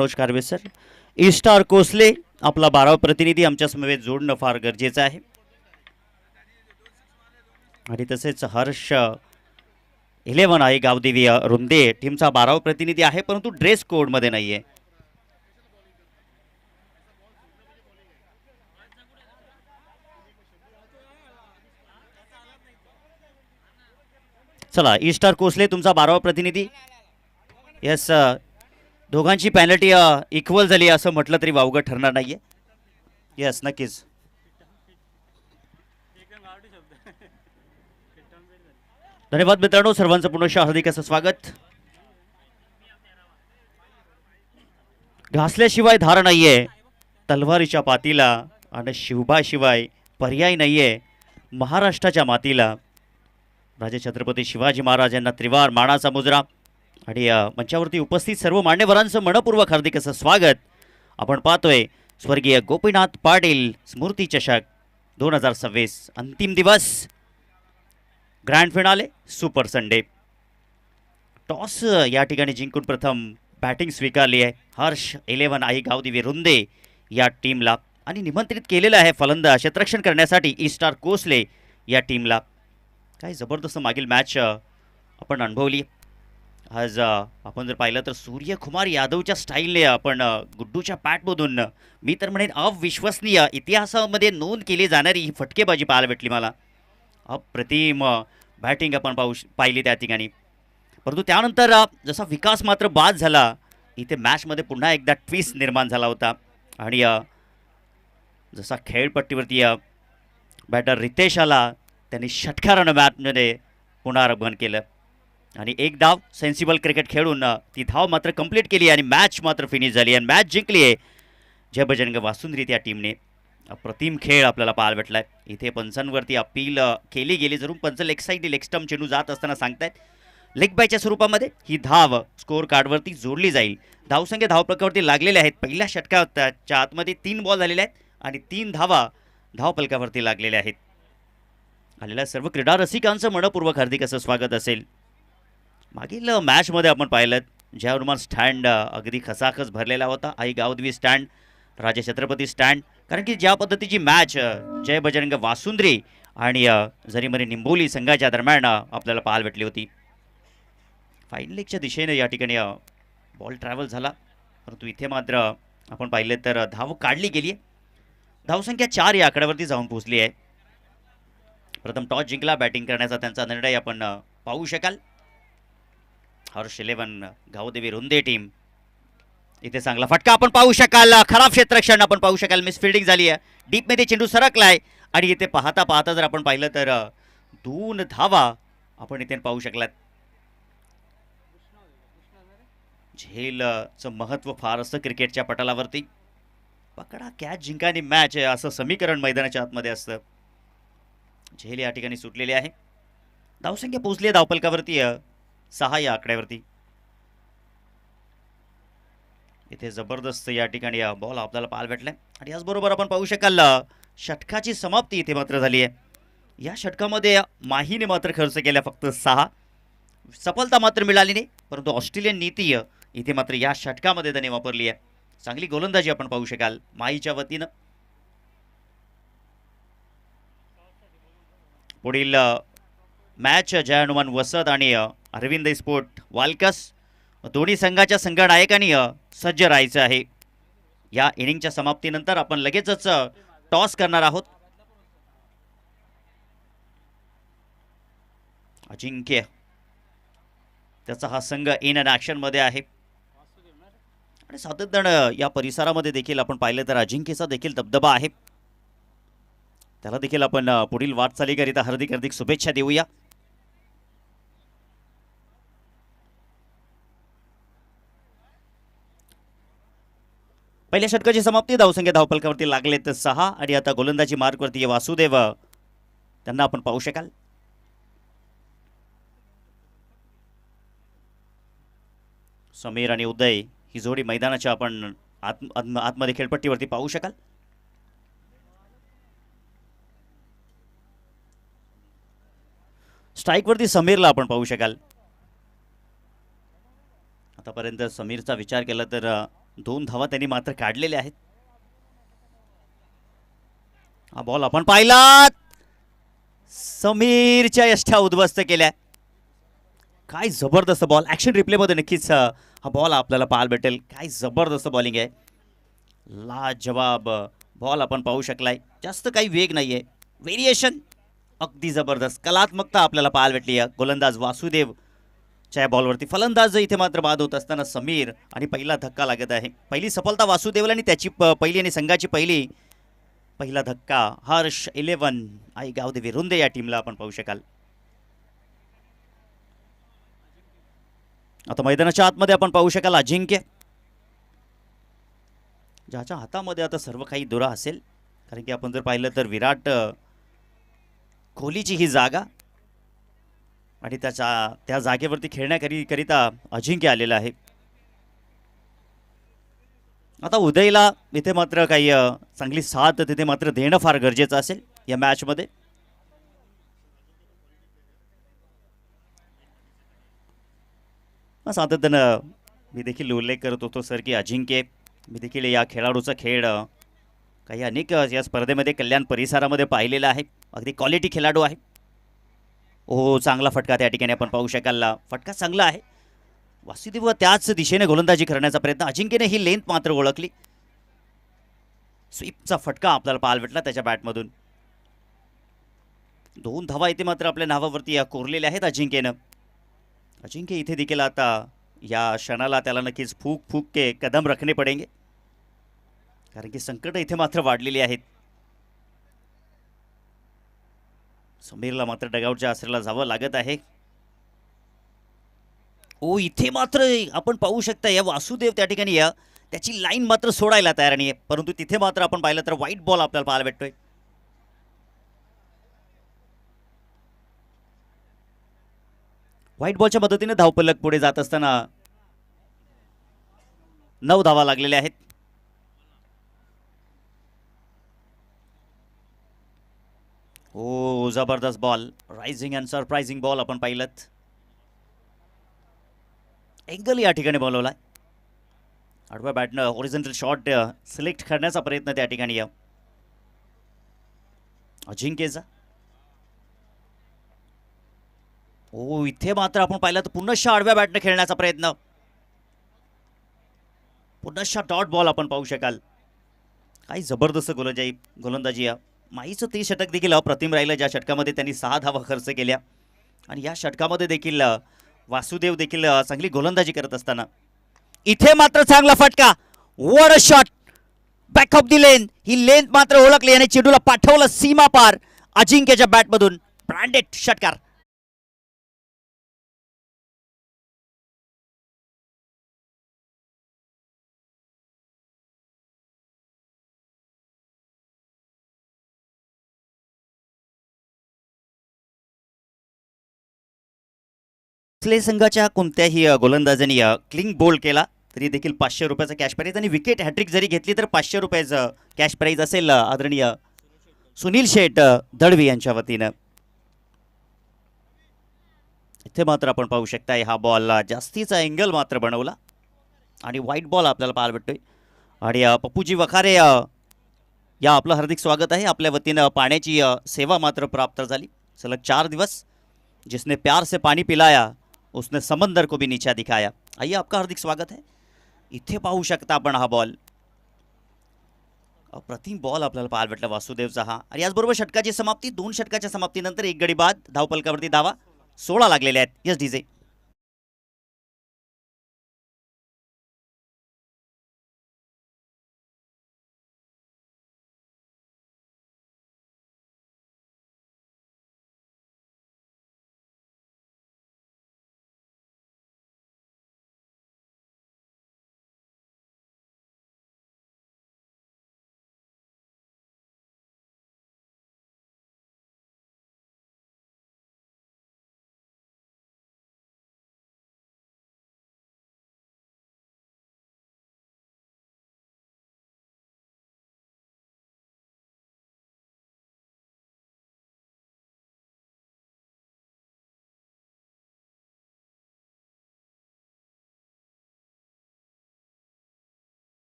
Manoj Karve sir. Star Kosle आपला 12वा प्रतिनिधी आमच्या समवेत जोडणं फार गरजेचं आहे. आणि तसेच हर्ष 11 आहे गावदेवी रुंदे टीमचा 12वा प्रतिनिधी आहे, परंतु ड्रेस कोडमध्ये नाही आहे. चला स्टार कोसले तुमचा 12वा प्रतिनिधी. यस, दोघांची पॅनल्टी इक्वल झाली असं म्हटलं तरी वावगं ठरणार नाहीये. यस, नक्कीच. धन्यवाद मित्रांनो, सर्वांचं पुनश्च हार्दिक असं स्वागत. घासल्याशिवाय धार नाहीये तलवारीच्या पातीला आणि शिवबाशिवाय पर्याय नाहीये महाराष्ट्राच्या मातीला. राजे छत्रपती शिवाजी महाराज यांना त्रिवार मानाचा मुजरा. आणि मंचावरती उपस्थित सर्व मान्यवरांचं मनपूर्वक हार्दिक असं स्वागत. आपण पाहतोय स्वर्गीय गोपीनाथ पाटील स्मृती चषक 2026 अंतिम दिवस, grand finale, super Sunday. Toss या ठिकाणी जिंकून प्रथम बॅटिंग स्वीकारली आहे हर्ष 11 आई गावदेवी रुंदे या टीमला, आणि निमंत्रित केलेलं आहे फलंदाज क्षेत्ररक्षण करण्यासाठी स्टार कोसले या टीमला. काय जबरदस्त मागील मॅच आपण अनुभवली. आज आपण जर पाहिलं तर सूर्यकुमार यादवच्या स्टाईलने आपण गुड्डूच्या पॅटमधून मी तर म्हणेन अविश्वसनीय इतिहासामध्ये नोंद केली जाणारी ही फटकेबाजी पाहायला भेटली मला. अप्रतिम बॅटिंग आपण पाहिली त्या ठिकाणी. परंतु त्यानंतर जसा विकास मात्र बाद झाला, इथे मॅचमध्ये पुन्हा एकदा ट्विस्ट निर्माण झाला होता. आणि जसा खेळपट्टीवरती बॅटर रितेश आला, त्यांनी षटकारानं मॅचमध्ये पुनरागमन केलं आणि एक धाव सेन्सिबल क्रिकेट खेळून ती धाव मात्र कंप्लीट केली आणि मॅच मात्र फिनिश झाली आणि मॅच जिंकली आहे जय बजरंग वासुंद्री या टीमने. अप्रतिम खेळ आपल्याला पाहायला भेटला आहे. इथे पंचांवरती अपील केली गेली, जरूर पंच लेग साईड लेग स्टंप चेंडू जात असताना सांगतायत लेग बायच्या स्वरूपामध्ये ही धाव स्कोअर कार्डवरती जोडली जाईल. धावसंख्या धावपलकावरती लागलेले आहेत. पहिल्या षटकाच्या आतमध्ये 3 बॉल झालेले आहेत आणि 3 धावा धावपलकावरती लागलेल्या आहेत. आलेल्या सर्व क्रीडा रसिकांचं मनपूर्वक हार्दिक असं स्वागत असेल. मागील मॅचमध्ये आपण पाहिलं ज्या हनुमान स्टँड अगदी खसाखस भरलेला होता, आई गावदेवी स्टँड, राजे छत्रपती स्टँड, कारण की ज्या पद्धतीची मॅच जय बजरंग वासुंद्री आणि जरीमरी निंबोली संघाच्या दरम्यान आपल्याला पाहायला भेटली होती. फाईन लेगच्या दिशेने या ठिकाणी बॉल ट्रॅव्हल झाला, परंतु इथे मात्र आपण पाहिलं तर धाव काढली गेली आहे. धावसंख्या 4 या आकड्यावरती जाऊन पोहोचली आहे. प्रथम टॉस जिंकला, बॅटिंग करण्याचा त्यांचा निर्णय आपण पाहू शकाल. हर्ष 11 गावदेवी रुंदे टीम. इथे चांगला फटका आपण पाहू शकाल, खराब क्षेत्ररक्षण आपण पाहू शकाल, मिस फिल्डिंग झाली आहे, डीपमध्ये चेंडू सरकलाय आणि इथे पाहता पाहता जर आपण पाहिलं तर 2 धावा आपण इथे पाहू शकलात. झेलचं महत्त्व फार असतं क्रिकेटच्या पटलावरती. पकडा कॅच जिंकानी मॅच आहे असं समीकरण मैदानाच्या आतमध्ये असतं. झेल या ठिकाणी सुटलेली आहे. धावसंख्या पोहोचली आहे धावपलकावरती 6 या आकड्यावरती. इथे जबरदस्त या ठिकाणी बॉल आपल्याला पाहायला भेटलाय आणि याचबरोबर आपण पाहू शकाल षटकाची समाप्ती इथे मात्र झाली आहे. या षटकामध्ये माहीने मात्र खर्च केल्या फक्त 6, सफलता मात्र मिळाली नाही, परंतु ऑस्ट्रेलियन नीती इथे मात्र या षटकामध्ये त्याने वापरली आहे. चांगली गोलंदाजी आपण पाहू शकाल माहीच्या वतीनं. पुढील मॅच जय हनुमान वसत आणि अरविंद स्पोर्ट वालकस दोन्ही संघाच्या संघनायकांनी सज्ज राहायचं आहे. या इनिंगच्या समाप्तीनंतर आपण लगेचच टॉस करणार आहोत. अजिंक्य त्याचा हा संघ इन अँड ॲक्शनमध्ये आहे आणि सातत्यानं या परिसरामध्ये देखील आपण पाहिलं तर अजिंक्यचा देखील दबदबा आहे. त्याला देखील आपण पुढील वाटचालीकरिता हार्दिक हार्दिक शुभेच्छा देऊया. पहिल्या षटकाची समाप्ती, धावसंख्या धावपलकावरती लागले तर 6 आणि आता गोलंदाजी मार्कवरती वासुदेव त्यांना आपण पाहू शकाल. समीर आणि उदय ही जोडी मैदानाच्या आपण आतमध्ये खेळपट्टीवरती पाहू शकाल. स्ट्राईकवरती समीरला आपण पाहू शकाल. आतापर्यंत समीरचा विचार केला तर 2 धावा त्यांनी मात्र काढलेल्या आहेत. हा बॉल आपण पाहिलात, समीरच्या यष्ठ्या उद्ध्वस्त केल्या. काय जबरदस्त बॉल, ॲक्शन रिप्लेमध्ये नक्कीच हा बॉल आपल्याला पाहायला भेटेल. काय जबरदस्त बॉलिंग आहे, लाजवाब बॉल आपण पाहू शकलाय. जास्त काही वेग नाहीये, व्हेरिएशन अगदी जबरदस्त, कलात्मकता आपल्याला पाहायला भेटली आहे गोलंदाज वासुदेव च्या बॉलवरती. फलंदाज इथे मात्र बाद होत असताना समीर, आणि पहिला धक्का लागत आहे. पहिली सफलता वासुदेवला आणि त्याची पहिली आणि संघाची पहिला धक्का. हर्ष 11 आई गावदेवी रुंदे या टीमला आपण पाहू शकाल. आता मैदानाच्या आतमध्ये आपण पाहू शकाल अजिंक्य, ज्याच्या हातामध्ये आता सर्व काही दुरा असेल. कारण की आपण जर पाहिलं तर विराट कोहलीची ही जागा, आणि त्या जागेवरती खेळण्याकरिता अजिंक्य आलेला आहे. आता उदयला इथे मात्र काही चांगली साथ तिथे मात्र देणं फार गरजेचं असेल या मॅचमध्ये. सातत्यानं मी देखील उल्लेख करत होतो सर की अजिंक्य, मी देखील या खेळाडूचा खेळ काही अनेक या स्पर्धेमध्ये कल्याण परिसरामध्ये पाहिलेला आहे. अगदी क्वालिटी खेळाडू आहे. हो, चांगला फटका त्या ठिकाणी आपण पाहू शकाल. फटका चांगला आहे. वासुदेव त्याच दिशेने गोलंदाजी करण्याचा प्रयत्न, अजिंक्यने ही लेंथ मात्र ओळखली. स्वीपचा फटका आपल्याला पाहायला भेटला त्याच्या बॅटमधून. 2 धावा इथे मात्र आपल्या नावावरती कोरलेल्या आहेत अजिंक्यनं. अजिंक्य इथे देखील आता या क्षणाला त्याला नक्कीच फूक के कदम रखने पडेंगे, कारण की संकट इथे मात्र वाढलेली आहेत. समीरला मात्र डगआउटच्या आसऱ्याला जावं लागत आहे. ओ, इथे मात्र आपण पाहू शकता या वासुदेव त्या ठिकाणी त्याची लाईन मात्र सोडायला तयार नाहीये, परंतु तिथे मात्र आपण पाहिलं तर व्हाईट बॉल आपल्याला पाहायला भेटतोय. व्हाईट बॉलच्या मदतीने धावपलक पुढे जात असताना 9 धावा लागलेल्या आहेत. ओ, जबरदस्त ball, rising and surprising ball आपण पाहिलं. एंगल या ठिकाणी बोलवलाय. आडव्या बॅटनं ओरिजिनल शॉट सिलेक्ट करण्याचा प्रयत्न त्या ठिकाणी अजिंक्यचा. ओ, इथे मात्र आपण पाहिलं तर पुन्हा आडव्या बॅटनं खेळण्याचा प्रयत्न, पुन्हा डॉट बॉल आपण पाहू शकाल. काही जबरदस्त गोलंदाजी माहीचं ते षटक देखील अप्रतिम राहिलं, ज्या षटकामध्ये त्यांनी 6 धावा खर्च केल्या. आणि या षटकामध्ये देखील वासुदेव देखील चांगली गोलंदाजी करत असताना इथे मात्र चांगला फटका. What a shot, back of the lane. He length मात्र ओळखली आणि चेंडूला पाठवलं सीमा पार अजिंक्यच्या बॅटमधून. ब्रँडेड षटकार. संघाच्या कोणत्याही गोलंदाजांनी क्लिंग बोल्ड केला तरी देखील 500 रुपयाचा कॅश प्राईज, आणि विकेट हॅट्रिक जरी घेतली तर 500 रुपयाचं कॅश प्राईज असेल आदरणीय सुनील शेठ दळवी यांच्या वतीनं. इथे मात्र आपण पाहू शकता हा बॉल जास्तीचा अँगल मात्र बनवला, आणि व्हाईट बॉल आपल्याला पाहायला भेटतोय. आणि पप्पूजी वखारे या आपलं हार्दिक स्वागत आहे. आपल्या वतीनं पाण्याची सेवा मात्र प्राप्त झाली सलग 4 दिवस. जिसने प्यार से पानी पिलाया उसने समंदर को भी नीचा दिखाया. आइए, आपका हार्दिक स्वागत है. इथे पाहू शकता आपण हा बॉल, अप्रतिम बॉल आपल्याला पाहायला भेटला वासुदेवचा हा. आणि याचबरोबर षटकाची समाप्ती. 2 षटकाच्या समाप्तीनंतर 1 गडी बाद, धावपलकावरती धावा 16 लागलेल्या आहेत. Yes DJ.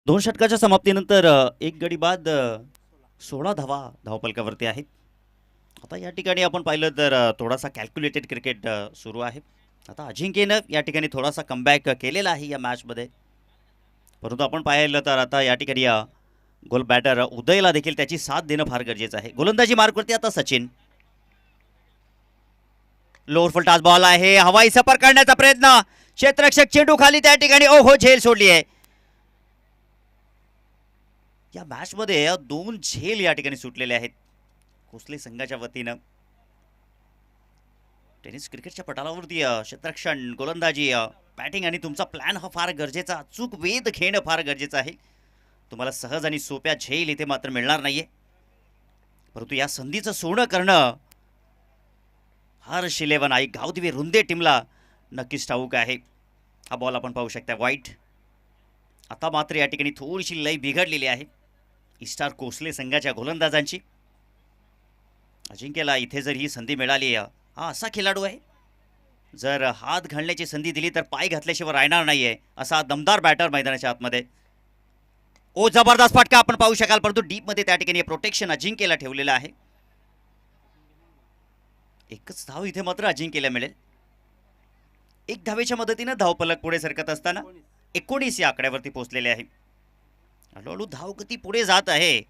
2 षटकाच्या समाप्तीनंतर एक गडी बाद 16 धावा धावफलकावरती आहेत. आता या ठिकाणी आपण पाहिलं तर थोडासा कॅल्क्युलेटेड क्रिकेट सुरू आहे. आता अजिंक्यनं या ठिकाणी थोडासा कमबॅक केलेला आहे या मॅचमध्ये. परंतु आपण पाहिलं तर आता या ठिकाणी गोल बॅटर उदयला देखील त्याची साथ देणं फार गरजेचं आहे. गोलंदाजी मार्कवरती आता सचिन. लोअर फुलटास बॉल आहे, हवाई सफर करण्याचा प्रयत्न, क्षेत्ररक्षक चेंडू खाली त्या ठिकाणी ओहो झेल सोडली आहे. या मॅचमध्ये 2 झेल या ठिकाणी सुटलेले आहेत कोसले संघाच्या वतीनं. टेनिस क्रिकेटच्या पटालावरती क्षेत्ररक्षण, गोलंदाजी, बॅटिंग आणि तुमचा प्लॅन हा फार गरजेचा, अचूक वेध घेणं फार गरजेचं आहे. तुम्हाला सहज आणि सोप्या झेल इथे मात्र मिळणार नाहीये. परंतु या संधीचं सोनं करणं हर्ष 11 आई गावदिवे रुंदे टीमला नक्कीच ठाऊक आहे. हा बॉल आपण पाहू शकता वाईट. आता मात्र या ठिकाणी थोडीशी लय बिघडलेली आहे इस्टार कोसले संघाच्या गोलंदाजांची. अजिंक्यला इथे जर ही संधी मिळाली, हा असा खेळाडू आहे, जर हात घालण्याची संधी दिली तर पाय घातल्याशिवाय राहणार नाहीये, असा दमदार बॅटर मैदानाच्या आतमध्ये. ओ जबरदस्त फटका आपण पाहू शकाल, परंतु डीपमध्ये त्या ठिकाणी प्रोटेक्शन अजिंक्यला ठेवलेलं आहे. एकच धाव इथे मात्र अजिंक्यला मिळेल. 1 धावेच्या मदतीनं धावफलक पुढे सरकत असताना 19 या आकड्यावरती पोहोचलेले आहे. हळूहळू धावगती पुढे जात आहे.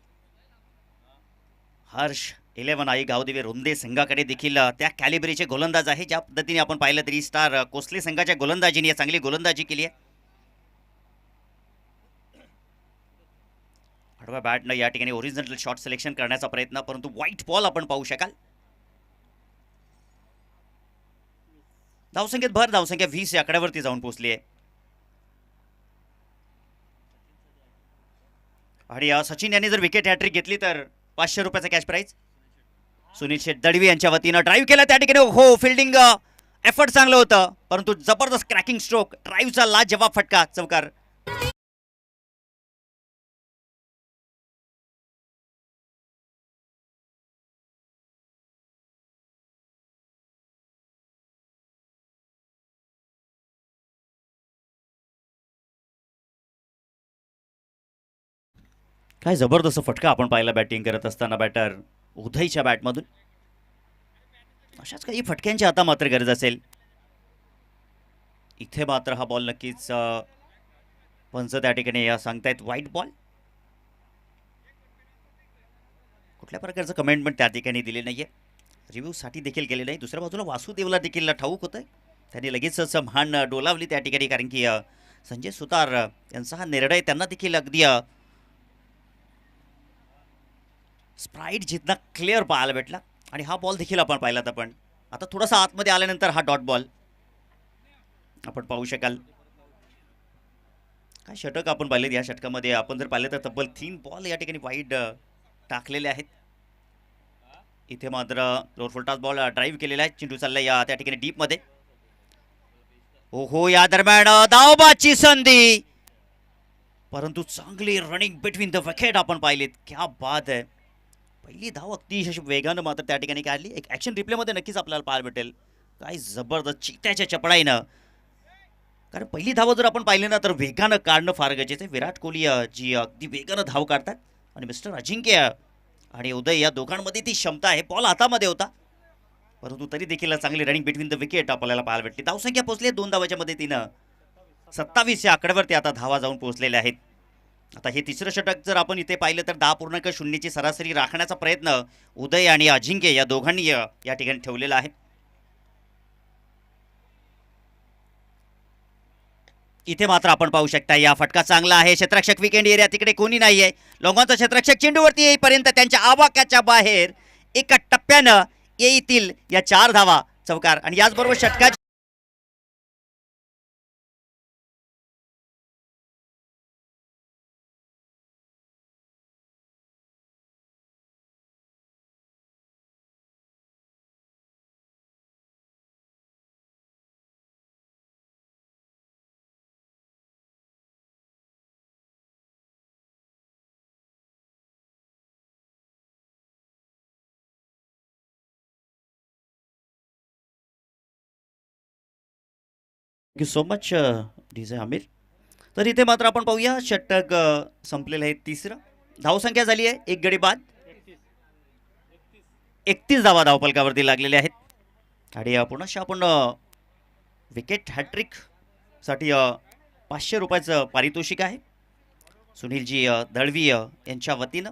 हर्ष 11 आई गावदेवी रुंदे संघाकडे देखील त्या कॅलिबरीचे गोलंदाज आहे. ज्या पद्धतीने आपण पाहिलं तरी स्टार कोसले संघाच्या गोलंदाजीने चांगली गोलंदाजी केली आहे. आडव्या बॅटनं या ठिकाणी ओरिजिनल शॉट सिलेक्शन करण्याचा प्रयत्न, परंतु व्हाईट बॉल आपण पाहू शकाल. धावसंख्येत भर, धावसंख्या 20 या आकड्यावरती जाऊन पोहोचली आहे. आणि सचिन यांनी जर विकेट हॅट्रिक घेतली तर 500 रुपयाचा कॅश प्राईज. सुनील शेठ दळवी यांच्या वतीनं ड्राईव्ह केला त्या ठिकाणी, हो फिल्डिंग एफर्ट चांगलं होतं, परंतु जबरदस्त क्रॅकिंग स्ट्रोक, ड्राईव्हचा लाजवाब फटका, चौकार. काय जबरदस्त फटका आपण पाहिला बॅटिंग करत असताना बॅटर उदयच्या बॅटमधून. अशाच काही फटक्यांची आता मात्र गरज असेल. इथे मात्र हा बॉल नक्कीच पंच त्या ठिकाणी सांगतायत व्हाईट बॉल. कुठल्या प्रकारचं कमेंटमेंट त्या ठिकाणी दिले नाहीये, रिव्ह्यूसाठी देखील गेले नाही. दुसऱ्या बाजूला वासुदेवला देखील ठाऊक होतंय, त्यांनी लगेचच मान डोलावली त्या ठिकाणी, कारण की संजय सुतार यांचा हा निर्णय त्यांना देखील अगदी स्प्राईट जितना क्लिअर पाहायला भेटला. आणि हा बॉल देखील आपण पाहिलात. आपण आता थोडासा आतमध्ये आल्यानंतर हा डॉट बॉल आपण पाहू शकाल. काय षटक आपण पाहिले या षटकामध्ये, आपण जर पाहिलं तर तब्बल 3 बॉल या ठिकाणी वाईड टाकलेले आहेत. इथे मात्र लोअर फुलटास बॉल ड्राईव्ह केलेला आहे, चेंडू चाललाय या त्या ठिकाणी डीपमध्ये. ओहो या दरम्यान धावबाची संधी, परंतु चांगली रनिंग बिटवीन द विकेट आपण पाहिलीत. क्या बात आहे, पहिली धाव अतिशय वेगानं मात्र त्या ठिकाणी काढली. एक ॲक्शन रिप्लेमध्ये नक्कीच आपल्याला पाहायला भेटेल काय जबरदस्त चित्त्याच्या चपळाईनं, कारण पहिली धाव जर आपण पाहिली ना तर वेगानं काढणं फार गरजेचं आहे. विराट कोहली जी अगदी वेगानं धाव काढतात, आणि मिस्टर अजिंक्य आणि उदय या दोघांमध्ये ती क्षमता आहे. बॉल हातामध्ये होता, परंतु तरी देखील चांगली रनिंग बिटवीन द विकेट आपल्याला पाहायला भेटली. धावसंख्या पोहोचली 2 धावाच्या मदतीनं 27 या आकड्यावरती आता धावा जाऊन पोहोचलेल्या आहेत. आता हे तिसरं षटक जर आपण इथे पाहिलं तर 10.0ची सरासरी राखण्याचा प्रयत्न उदय आणि अजिंक्य या दोघांनी या ठिकाणी ठेवलेला आहे. इथे मात्र आपण पाहू शकता या फटका चांगला आहे. क्षेत्ररक्षक विकेंड एरिया तिकडे कोणी नाहीये. लोंगांचा क्षेत्ररक्षक चेंडूवरती येईपर्यंत त्यांच्या आवाक्याच्या बाहेर एका टप्प्यानं येतील या 4 धावा, चौकार. आणि याचबरोबर षटकाची थँक्यू सो मच डीजे आमिर. तर इथे मात्र आपण पाहूया षटक संपलेलं आहे तिसरं. धावसंख्या झाली आहे एक गडी बाद. 31 धावा धावफलकावरती लागलेल्या आहेत आणि पुनश्च आपण विकेट हॅट्रिक साठी 500 रुपयाचं पारितोषिक आहे सुनीलजी दळवी यांच्या वतीनं.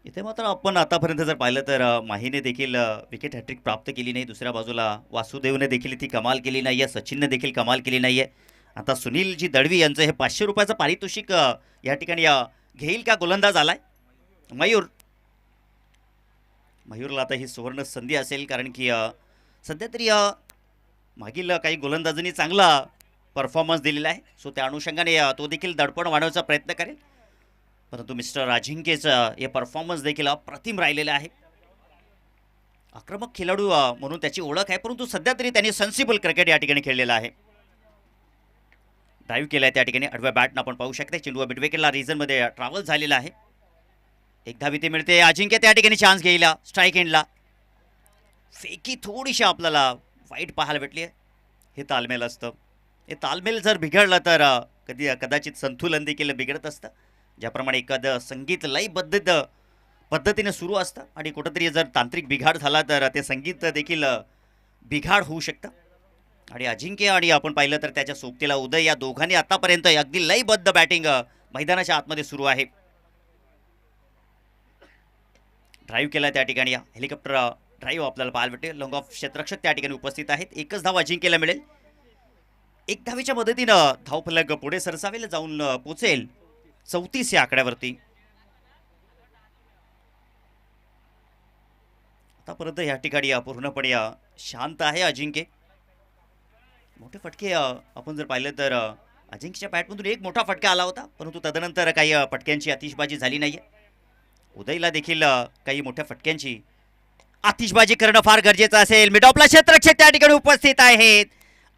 इथे मात्र आपण आतापर्यंत जर पाहिलं तर माहीने देखील विकेट हॅट्रिक प्राप्त केली नाही. दुसऱ्या बाजूला वासुदेवने देखील ती कमाल केली नाही आहे. सचिनने देखील कमाल केली नाही आहे. आता सुनीलजी दळवी यांचं हे 500 रुपयाचं पारितोषिक या ठिकाणी घेईल का गोलंदाज आलाय मयूर. मयूरला आता ही सुवर्ण संधी असेल कारण की सध्या तरी मागील काही गोलंदाजांनी चांगला परफॉर्मन्स दिलेला आहे. सो त्या अनुषंगाने तो देखील दडपण वाढवण्याचा प्रयत्न करेल. परंतु मिस्टर अजिंक्यचं हे परफॉर्मन्स देखील अप्रतिम राहिलेलं आहे. आक्रमक खेळाडू म्हणून त्याची ओळख आहे परंतु सध्या तरी त्यांनी सेन्सिबल क्रिकेट या ठिकाणी खेळलेलं आहे. ड्राईव्ह केला आहे त्या ठिकाणी आडव्या बॅटनं आपण पाहू शकता. चेंडू मिड विकेटला रिझनमध्ये ट्रॅव्हल झालेला आहे. एक धाव इथे मिळते. अजिंक्य त्या ठिकाणी चान्स घ्यायला स्ट्राईक एंडला. फेकी थोडीशी आपल्याला वाईट पाहायला भेटली आहे. हे तालमेल असतं. हे तालमेल जर बिघडलं तर कदाचित संतुलन देखील बिघडत असतं. ज्याप्रमाणे एखादं संगीत लयबद्ध पद्धतीने सुरू असतं आणि कुठंतरी जर तांत्रिक बिघाड झाला तर ते संगीत देखील बिघाड होऊ शकतं. आणि अजिंक्य आणि आपण पाहिलं तर त्याच्या सोबतीला उदय या दोघांनी आतापर्यंत अगदी लयबद्ध बॅटिंग मैदानाच्या आतमध्ये सुरू आहे. ड्राईव्ह केला त्या ठिकाणी हेलिकॉप्टर ड्राईव्ह आपल्याला पाहायला भेटते. लॉंग ऑफ क्षेत्ररक्षक त्या ठिकाणी उपस्थित आहेत. एकच धाव अजिंक्यला मिळेल. एक धावेच्या मदतीनं धावफलक पुढे सरसावेला जाऊन पोचेल 34 या आकड्यावरती. आतापर्यंत या ठिकाणी पूर्णपणे शांत आहे अजिंक्य. मोठे फटके आपण जर पाहिलं तर अजिंक्यच्या बॅटमधून एक मोठा फटका आला होता परंतु तदनंतर काही फटक्यांची आतिषबाजी झाली नाहीये. उदयला देखील काही मोठ्या फटक्यांची आतिषबाजी करणं फार गरजेचं असेल. मिड ऑफला क्षेत्ररक्षक त्या ठिकाणी उपस्थित आहेत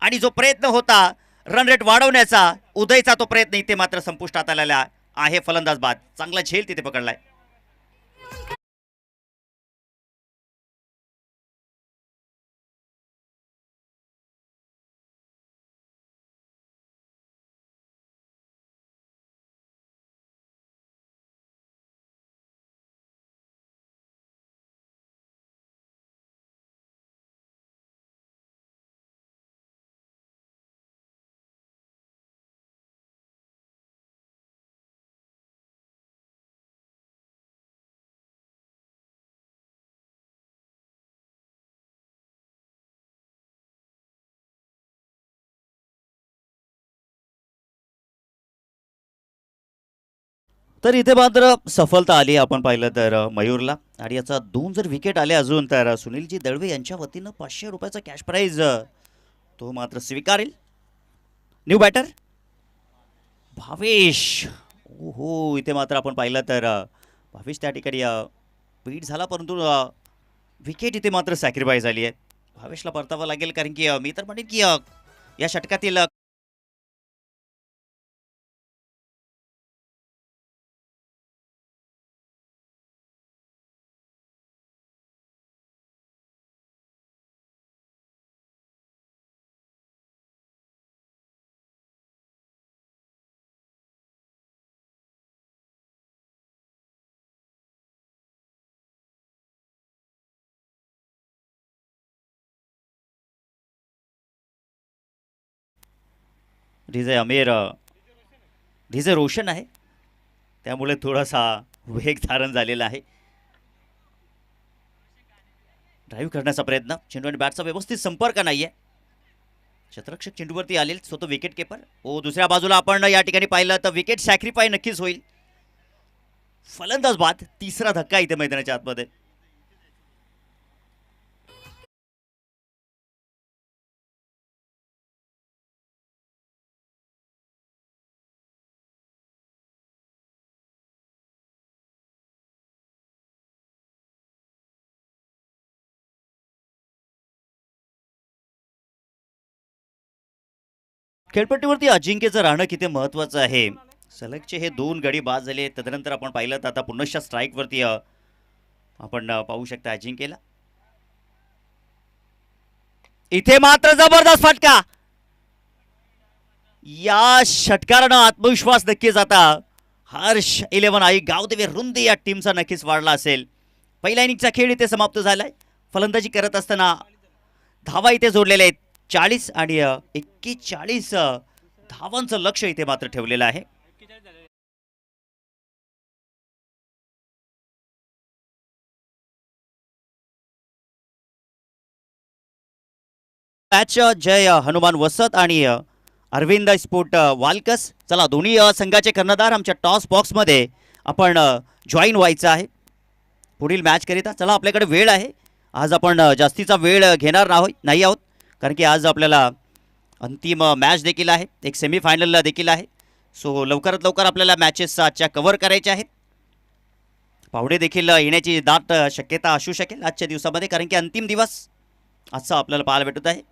आणि जो प्रयत्न होता रन रेट वाढवण्याचा उदयचा तो प्रयत्न इथे मात्र संपुष्टात आलेला आहे. फलंदाज बाद. चांगला झेल तिथे पकडलाय. तर इथे मात्र सफलता आली आपण पाहिलं तर मयूरला. आणि याचा 2 जर विकेट आले अजून तर सुनीलजी दळवे यांच्या वतीनं 500 रुपयाचा कॅश प्राईज तो मात्र स्वीकारेल. New batter Bhavesh. ओहो इथे मात्र आपण पाहिलं तर भावेश त्या ठिकाणी बीट झाला परंतु विकेट इथे मात्र सॅक्रिफाईस झाली आहे. भावेशला परतावं लागेल कारण की मी तर म्हणेन की या षटकातील डीजे अमीर डीजे रोशन आहे त्यामुळे थोडासा वेग धारण झालेला आहे. ड्राईव्ह करण्याचा प्रयत्न. चेंडू आणि बॅटचा व्यवस्थित संपर्क नाहीये. क्षेत्ररक्षक चेंडूवरती आले स्वतः विकेट किपर. ओ दुसऱ्या बाजूला आपण या ठिकाणी पाहिलं तर विकेट सॅक्रिफाय नक्कीच होईल. फलंदाज बाद. तिसरा धक्का इथे मैदानाच्या आतमध्ये. खेळपट्टीवरती अजिंक्यचं राहणं किती महत्त्वाचं आहे. सलगचे हे 2 गडी बाद झाले. तदनंतर आपण पाहिलं तर आता पुनश्च स्ट्राईकवरती आपण पाहू शकता अजिंक्यला. इथे मात्र जबरदस्त फटका. या षटकारानं आत्मविश्वास नक्कीच आता हर्ष 11 आई गावदेवी रुंदी या टीमचा नक्कीच वाढला असेल. पहिल्या इनिंगचा खेळ इथे समाप्त झालाय. फलंदाजी करत असताना धावा इथे जोडलेल्या आहेत 40 आणि 41 धावांचं लक्ष इथे मात्र ठेवलेलं आहे. मॅच जय हनुमान वसत आणि अरविंद स्पोर्ट वालकस. चला दोन्ही संघाचे कर्णधार आमच्या टॉस बॉक्समध्ये आपण जॉईन व्हायचं आहे पुढील मॅच करिता. चला आपल्याकडे वेळ आहे. आज आपण जास्तीचा वेळ घेणार नाही आहोत कारण की आज आपल्याला अंतिम मॅच देखील आहे, एक सेमीफायनलला देखील आहे. सो लवकरात लवकर आपल्याला मॅचेस आजच्या कव्हर करायच्या आहेत. पाहुणे देखील येण्याची दाट शक्यता असू शकेल आजच्या दिवसामध्ये कारण की अंतिम दिवस आजचा आपल्याला पाहायला भेटत आहे.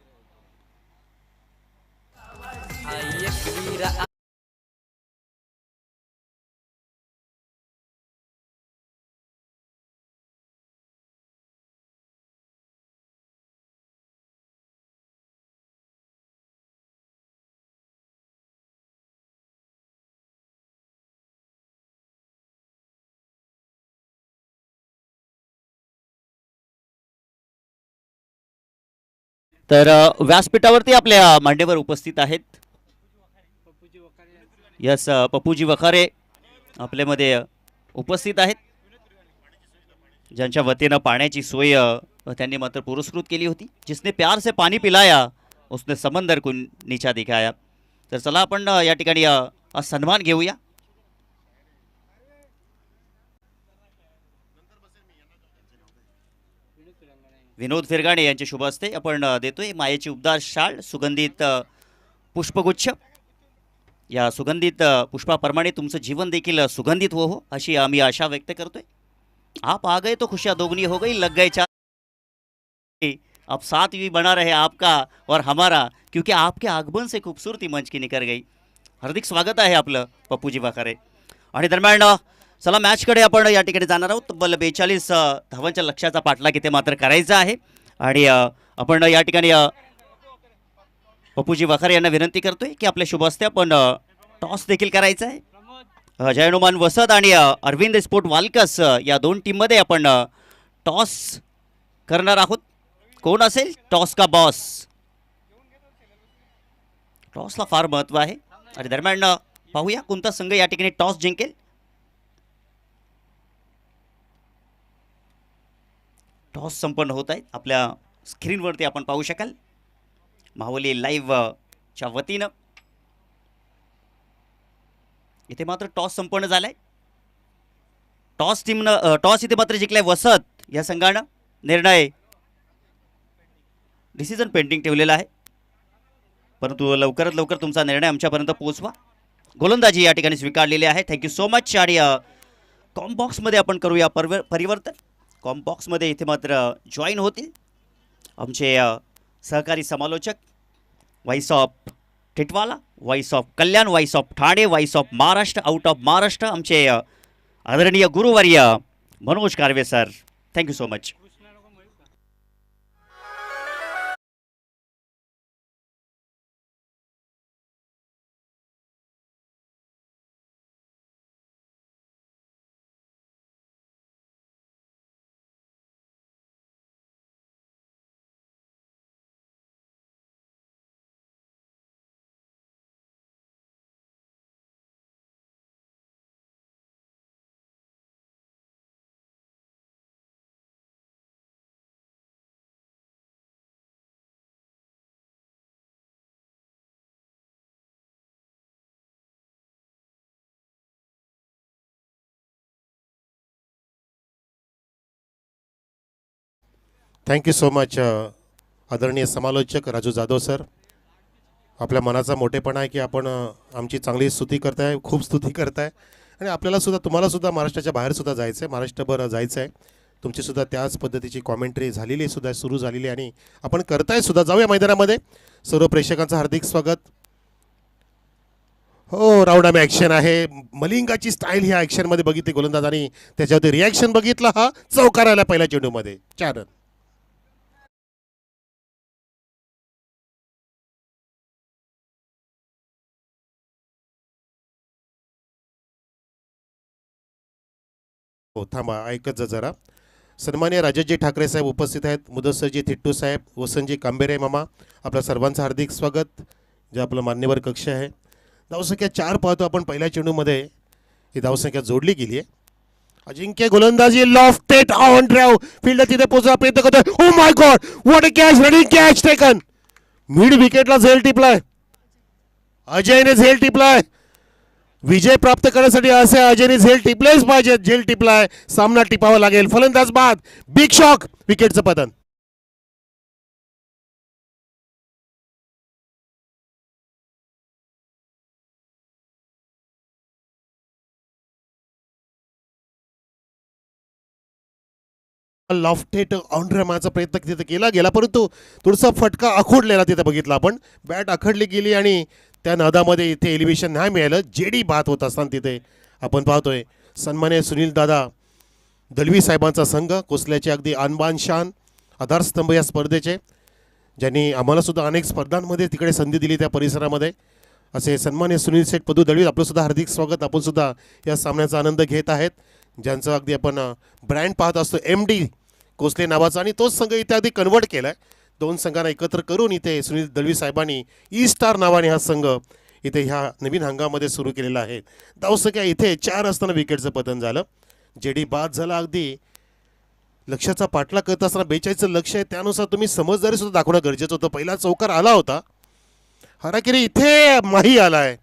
तर व्यासपीठावरती आपल्या मांडीवर उपस्थित आहेत यस पप्पूजी वखारे आपल्यामध्ये उपस्थित आहेत ज्यांच्या वतीनं पाण्याची सोय त्यांनी मात्र पुरस्कृत केली होती. जिसने प्यार से पाणी पिलाया उसने समंदर को नीचा दिखाया. तर चला आपण या ठिकाणी सन्मान घेऊया. विनोद फिरगाणे यांचे शुभ हस्ते आपण देतोय मायेची उबदार शाल सुगंधित पुष्पगुच्छ. या सुगंधित पुष्पाप्रमाणे तुमचं जीवन देखील सुगंधित हो अशी आम्ही आशा व्यक्त करतोय. आप आ गए तो खुशियां दोगुनी हो गई, लग गए चार. अब साथ भी बना रहे आपका और हमारा क्योंकि आपके आगमन से खूबसूरती मंच की निकर गई. हार्दिक स्वागत आहे आपलं पप्पूजी वाखारे. आणि दरम्यान चला मॅचकडे आपण या ठिकाणी जाणार आहोत. तब्बल 42 धावांच्या लक्ष्याचा पाठलाग इथे मात्र करायचा आहे आणि आपण या ठिकाणी पप्पूजी वाखारे यांना विनंती करतोय की आपल्या शुभ हस्ते आपण टॉस देखील करायचा आहे. जय हनुमान वसत आणि अरविंद स्पोर्ट वालकस या दोन टीममध्ये आपण टॉस करणार आहोत. कोण असेल टॉस का बॉस? टॉसला फार महत्त्व आहे आणि दरम्यान पाहूया कोणता संघ या ठिकाणी टॉस जिंकेल. टॉस संपन्न होत आहेत. आपल्या स्क्रीनवरती आपण पाहू शकाल माहुली लाईव्ह च्या वतीनं. इथे मात्र टॉस संपन्न झालाय. टॉस इथे मात्र जिंकलाय वसत या संघानं. निर्णय डिसिजन पेंडिंग ठेवलेला आहे परंतु लवकरात लवकर तुमचा निर्णय आमच्यापर्यंत पोहोचवा. गोलंदाजी या ठिकाणी स्वीकारलेली आहे. Thank you so much. आणि कॉम्बॉक्समध्ये आपण करूया परिवर्तन. कॉम्बॉक्समध्ये इथे मात्र जॉईन होतील आमचे सहकारी समालोचक voice of Titwala, voice of Kalyan, voice of Thane, voice of Maharashtra, out of Maharashtra आमचे आदरणीय गुरुवर्य Manoj Karve sir. Thank you so much. Thank you so much आदरणीय समालोचक राजू जाधव सर. आपल्या मनाचा मोठेपणा आहे की आपण आमची चांगली स्तुती करताय, खूप स्तुती करताय आणि आपल्यालासुद्धा तुम्हालासुद्धा महाराष्ट्राच्या बाहेरसुद्धा जायचं आहे, महाराष्ट्रभर जायचं आहे. तुमचीसुद्धा त्याच पद्धतीची कॉमेंट्री झालेली सुद्धा सुरू झालेली आणि आपण करताय सुद्धा. जाऊया मैदानामध्ये. सर्व प्रेक्षकांचं हार्दिक स्वागत. हो राऊंडामे ॲक्शन आहे. मलिंगाची स्टाईल ह्या ॲक्शनमध्ये बघितली गोलंदाज आणि त्याच्यावरती रिॲक्शन बघितला हा चौकार आला पहिल्या चेंडूमध्ये. 4 रन. हो थांबा, ऐकत जा जरा. सन्मान्य राजाजी ठाकरे साहेब उपस्थित आहेत, मुदस्सरजी थिट्टू साहेब, वसंतजी कांबेरे मामा, आपल्या सर्वांचं हार्दिक स्वागत. जे आपलं मान्यवर कक्ष आहे. धावसंख्या 4 पाहतो आपण पहिल्या चेंडूमध्ये. ही धावसंख्या जोडली गेली आहे. अजिंक्य गोलंदाजी लॉफ्टेड ऑन ड्राइव, फील्ड तिथे पोहोचला प्रयत्न करतोय. Oh my god, what a catch, running catch taken. Mid विकेटला झेल टिपलाय, अजयने झेल टिपलाय. विजय प्राप्त करण्यासाठी असे अजयने झेल टिपलेच पाहिजे. झेल टिपलाय, सामना टिपावा लागेल. फलंदाज बाद, बिग शॉक, विकेटचं पतन. लॉफ्टेड ऑन मारण्याचा प्रयत्न तिथे केला गेला, परंतु थोडासा फटका आखडलेला तिथे बघितला आपण. बॅट आखडली गेली आणि त्या नादामध्ये इथे एलिव्हेशन नाही मिळालं. जेडी बाद होत असताना तिथे आपण पाहतोय सन्मान्य सुनील दादा दलवी साहेबांचा संघ, कोसल्याचे अगदी आणबान शान, आधारस्तंभ या स्पर्धेचे, ज्यांनी आम्हाला सुद्धा अनेक स्पर्धांमध्ये तिकडे संधी दिली त्या परिसरामध्ये. असे सन्मान्य सुनील सेठ पदू दळवी, आपलं सुद्धा हार्दिक स्वागत. आपण सुद्धा या सामन्याचा आनंद घेत आहेत, ज्यांचं अगदी आपण ब्रँड पाहत असतो MD कोसले नावाचा, आणि तोच संघ इथे अगदी कन्वर्ट केला आहे. 2 संघांना एकत्र करून इथे सुनील दळवी साहेबांनी स्टार नावाने हा संघ इथे ह्या नवीन हंगामामध्ये सुरू केलेला आहे. धावसंख्या इथे 4 असताना विकेटचं पतन झालं. जेडी बाद झाला. अगदी लक्ष्याचा पाठलाग करत असताना 42चं लक्ष आहे, त्यानुसार तुम्ही समजदारी सुद्धा दाखवणं गरजेचं होतं. पहिला चौकार आला होता, हाराकिरी इथे माही आलाय.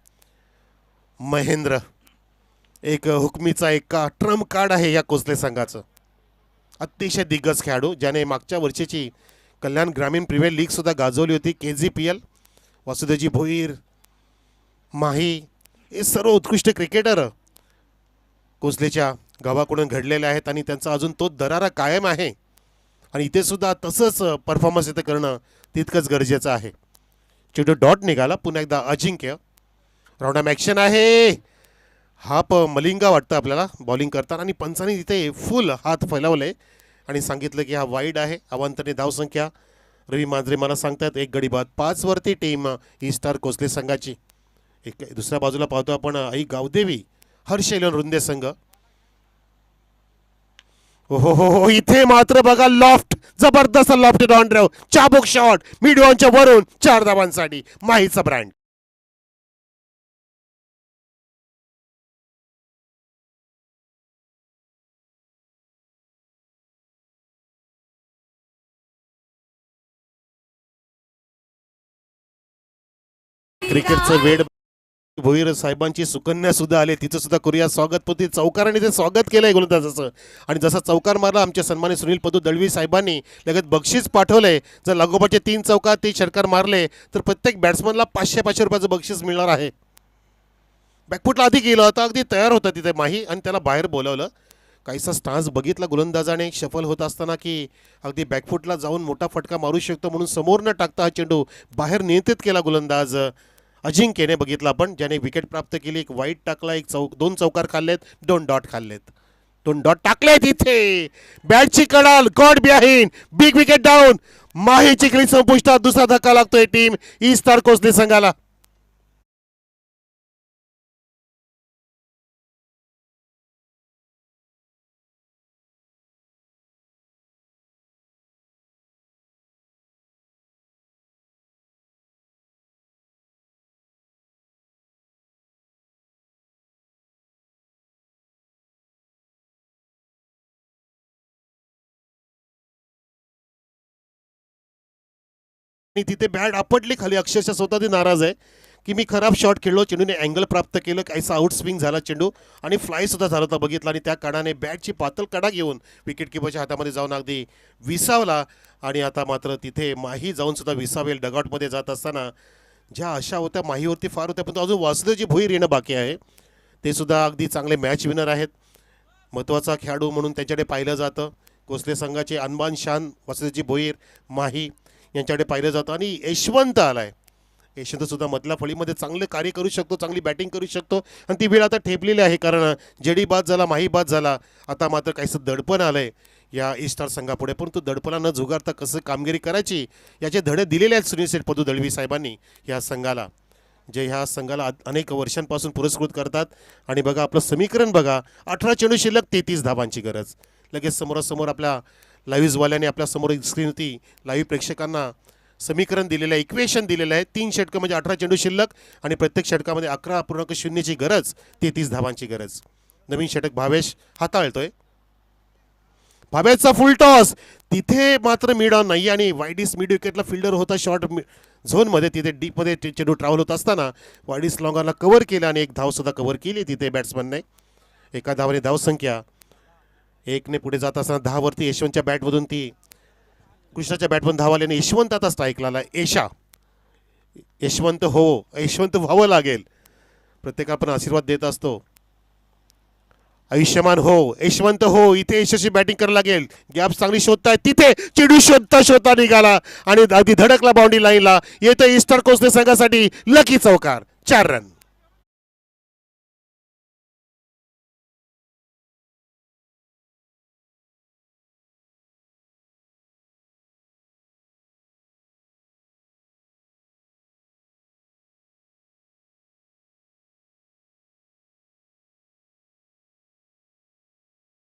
महेंद्र एक हुकमीचा एक ट्रम्प कार्ड आहे या कोसले संघाचं. अतिशय दिग्गज खेळाडू, ज्याने मागच्या वर्षीची कल्याण ग्रामीण प्रीमियर लीग सुद्धा गाजवली होती. KGPL, वासुदेवजी भोईर, माही, हे सर्व उत्कृष्ट क्रिकेटर कोसलेच्या गावाकडून घडलेले आहेत आणि त्यांचा अजून तो दरारा कायम आहे. आणि इथे सुद्धा तसंच परफॉर्मन्स इथे करणं तितकंच गरजेचं आहे. चेंडू डॉट निघाला. पुन्हा एकदा अजिंक्य, राऊंड ऑफ ॲक्शन आहे. हाप मलिंगा वाटतं आपल्याला बॉलिंग करताना, आणि पंचांनी तिथे फुल हात फैलावले आणि सांगितलं की हा वाईड आहे. अवांतरे धावसंख्या रवी मांजरे मला सांगतात 1 गडी बाद. 5 वरती टीम स्टार कोसले संघाची. एक दुसऱ्या बाजूला पाहतो आपण आई गावदेवी हर्षैलन रुंदे संघ. हो, इथे मात्र बघा लॉफ्ट, जबरदस्त लॉफ्टेड ऑन ड्राइव, चाबुक शॉट, मिड ऑनच्या वरून 4 धावांसाठी माहीचा ब्रँड. क्रिकेटचं वेड भोईर साहेबांची सुकन्या सुद्धा आले, तिचं सुद्धा करूया स्वागत. पोती चौकाराने ते स्वागत केलंय गोलंदाजाचं, आणि जसा चौकार मारला आमच्या सन्मान्य सुनील पदू दळवी साहेबांनी लगेच बक्षीस पाठवलंय. जर लागोपाठचे 3 चौकार 3 षटकार मारले तर प्रत्येक बॅट्समनला 500-500 रुपयाचं बक्षीस मिळणार आहे. बॅकफुटला आधी गेलं होतं, अगदी तयार होता तिथे माही, आणि त्याला बाहेर बोलावलं. काहीसा स्टान्स बघितला गोलंदाजाने शफल होत असताना की अगदी बॅकफुटला जाऊन मोठा फटका मारू शकतो, म्हणून समोर न टाकता हा चेंडू बाहेर नियंत्रित केला गोलंदाज अजिंक्यने बघितला आपण, ज्याने विकेट प्राप्त केली. एक वाईट टाकला, 2 चौकार खाल्लेत, 2 डॉट खाल्लेत, 2 डॉट टाकलेत. इथे बॅटची कडाल, caught behind, big wicket down, Mahi Chikhli संपुष्टात. दुसरा धक्का लागतोय टीम स्टार कोसले संघाला. आणि तिथे बॅट आपटली खाली, अक्षरशः स्वतः ते नाराज आहे की मी खराब शॉट खेळलो. चेंडूने अँगल प्राप्त केलं, काहीसा आउट स्विंग झाला चेंडू, आणि फ्लाय सुद्धा झाला होता बघितला, आणि त्या काढाने बॅटची पातळ कडा घेऊन विकेट किपरच्या हातामध्ये जाऊन अगदी विसावला. आणि आता मात्र तिथे माही जाऊन सुद्धा विसावेल. डगआउटमध्ये जात असताना ज्या आशा होत्या माहीवरती फार होत्या, पण अजून वासुदेवजी भोईर येणं बाकी आहे. ते सुद्धा अगदी चांगले मॅच विनर आहेत, महत्त्वाचा खेळाडू म्हणून त्यांच्याकडे पाहिलं जातं. कोसले संघाचे अनबान शान वासुदेवजी भोईर, माही यांच्याकडे पाहिलं जातं. आणि यशवंत आलाय, यशवंत सुद्धा मधल्या फळीमध्ये चांगले कार्य करू शकतो, चांगली बॅटिंग करू शकतो, आणि ती वेळ आता ठेपलेली आहे, कारण जेडी बाद झाला, माही बाद झाला. आता मात्र काहीसं दडपण आलंय या स्टार संघापुढे, परंतु दडपणा न झुगारता कसं कामगिरी करायची याचे धडे दिलेले आहेत सुनील सेठ पदू दळवी साहेबांनी या संघाला. जे ह्या संघाला अनेक वर्षांपासून पुरस्कृत करतात. आणि बघा आपलं समीकरण बघा, 18 चेंडू शिल्लक 33 धावांची गरज. लगेच समोरासमोर आपल्या लाईव्हजवाल्याने आपल्या समोर स्क्रीन होती, लाईव्ह प्रेक्षकांना समीकरण दिलेलं आहे, इक्वेशन दिलेलं आहे. 3 षटकं म्हणजे 18 चेंडू शिल्लक आणि प्रत्येक षटकामध्ये 11.0ची गरज, 33 धावांची गरज. नवीन षटक भावेश हाताळतोय. भावेशचा फुल टॉस, तिथे मात्र मिड ऑन नाही आणि वाईडिस मिड विकेटला फिल्डर होता शॉर्ट झोनमध्ये, तिथे डीपमध्ये चेंडू ट्रॅव्हल होत असताना वाईडिस लॉंगरला कव्हर केलं आणि एक धावसुद्धा कव्हर केली तिथे बॅट्समनने. एका धावाने धावसंख्या 1ने पुढे जात असताना 10वरती यशवंतच्या बॅटमधून ती कृष्णाच्या बॅटमधून धाव आल्याने यशवंत आता स्ट्राईकला आला. यशवंत व्हावं लागेल. प्रत्येक आपण आशीर्वाद देत असतो. आयुष्यमान हो, यशवंत हो, इथे यशस्वी बॅटिंग करायला लागेल. गॅप चांगली शोधताय, तिथे चेंडू शोधता निघाला आणि अगदी धडकला बाउंड्री लाईनला. येतो ईस्टर कोस्टले संघासाठी लकी चौकार, 4 रन.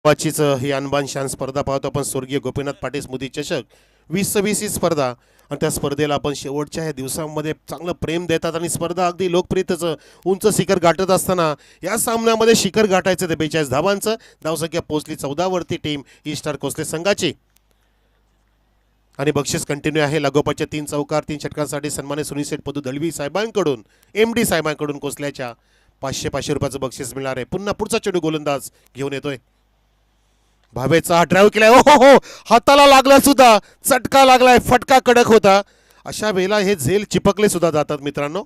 वाचीच ही अनबान शान स्पर्धा पाहतो आपण. स्वर्गीय गोपीनाथ पाटील स्मृती चषक 2020 ही स्पर्धा, आणि त्या स्पर्धेला आपण शेवटच्या ह्या दिवसांमध्ये चांगलं प्रेम देतात आणि स्पर्धा अगदी लोकप्रियतेचं उंच शिखर गाठत असताना या सामन्यामध्ये शिखर गाठायचं ते 42 धावांचं. धावसंख्या पोहोचली 14वरती टीम ईस्टर कोस्टले संघाची. आणि बक्षीस कंटिन्यू आहे. लागोपाठच्या 3 चौकार 3 षटकांसाठी सन्मान्य सुनील सेठ पदू दळवी साहेबांकडून, MD साहेबांकडून कोसल्याच्या 500 रुपयाचं बक्षीस मिळणार आहे. पुन्हा पुढचा चेंडू गोलंदाज घेऊन येतोय. भावेचा हा ड्राईव्ह केलाय, हो, हाताला लागला सुद्धा, चटका लागलाय, फटका कडक होता. अशा वेळेला हे झेल चिपकले सुद्धा जातात मित्रांनो.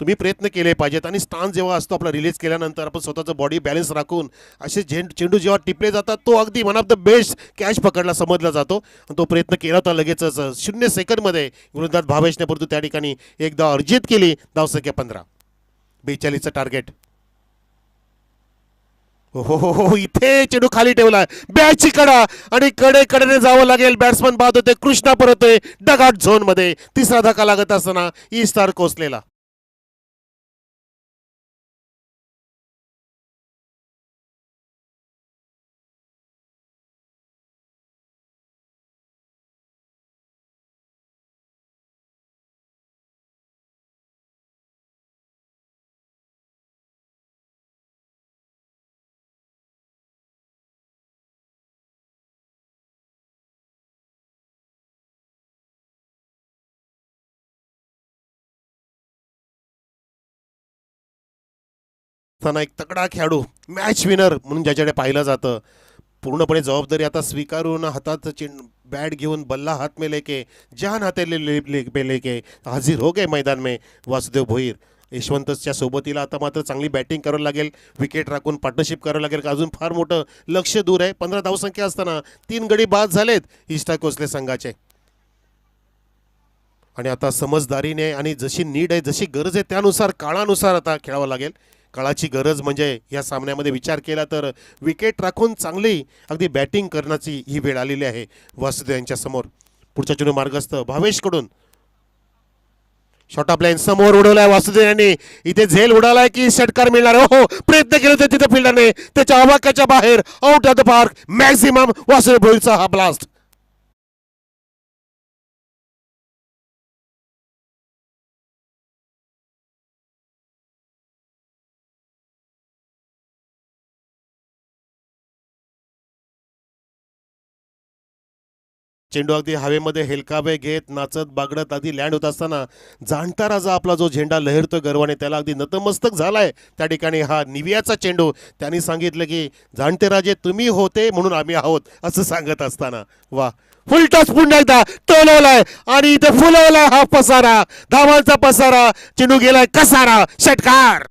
तुम्ही प्रयत्न केले पाहिजेत. आणि स्टान्स जेव्हा असतो आपला रिलीज केल्यानंतर आपण स्वतःचं बॉडी बॅलन्स राखून असे चेंडू जेव्हा टिपले जातात, तो अगदी one of the best catch पकडला समजला जातो. तो प्रयत्न केला होता लगेचच 0 सेकंडमध्ये गोलंदाज भावेशने, परंतु त्या ठिकाणी एकदा अर्जित केली. धावसंख्या 15, 42चं टार्गेट. हो, इथे चेंडू खाली ठेवलाय, बॅटची कडा आणि कडेने जावं लागेल. बॅट्समन बाद होते, कृष्णा परतोय डगआउट झोन मध्ये. तिसरा धक्का लागत असताना ईस्टार कोसलेला. एक तगडा खेळाडू, मॅच विनर म्हणून ज्याच्याकडे पाहिलं जातं, पूर्णपणे जबाबदारी आता स्वीकारून हातात बैट घेऊन बल्ला हाथ में लेके जान हाथे लेके हाजिर हो गए मैदान में वासुदेव भोईर. यशवंतच्या सोबतीला आता मात्र चांगली बॅटिंग करावं लागेल, विकेट राखून पार्टनरशिप करावं लागेल. अजून फार मोठं लक्ष दूर आहे. 15 धावसंख्या असताना 3 गडी बाद झालेत ईस्टा कोसले संघाचे. आणि आता समजदारीने आणि जशी नीड आहे, जशी गरज आहे त्यानुसार, काळानुसार आता खेळावं लागेल. काळाची गरज म्हणजे या सामन्यामध्ये विचार केला तर विकेट राखून चांगली अगदी बॅटिंग करण्याची ही वेळ आलेली आहे वासुदेव यांच्या समोर. पुढचा चेंडू मार्गस्थ भावेशकडून, शॉर्ट ऑफ लाईन समोर उडवलाय वासुदेव यांनी. इथे झेल उडालाय की षटकार मिळणार. हो, प्रयत्न केले होते तिथे फिल्डरने, त्याच्या अवाक्याच्या बाहेर, out of the park. Maximum Vasudev भोईरचा हा ब्लास्ट. चेंडू अगदी हवेमध्ये हेलकावे घेत नाचत बागडत अगदी लँड होत असताना जाणता राजा आपला जो झेंडा लहरतो गर्वाने, त्याला अगदी नतमस्तक झालाय. त्या ठिकाणी हा निवियाचा चेंडू. त्यांनी सांगितलं की जाणते राजे तुम्ही होते म्हणून आम्ही आहोत, असं सांगत असताना वा, फुल टॉस पुन्हा एकदा टोलवलाय आणि इथे फुलवलाय हा पसारा, धावांचा पसारा. चेंडू गेलाय कसारा, षटकार.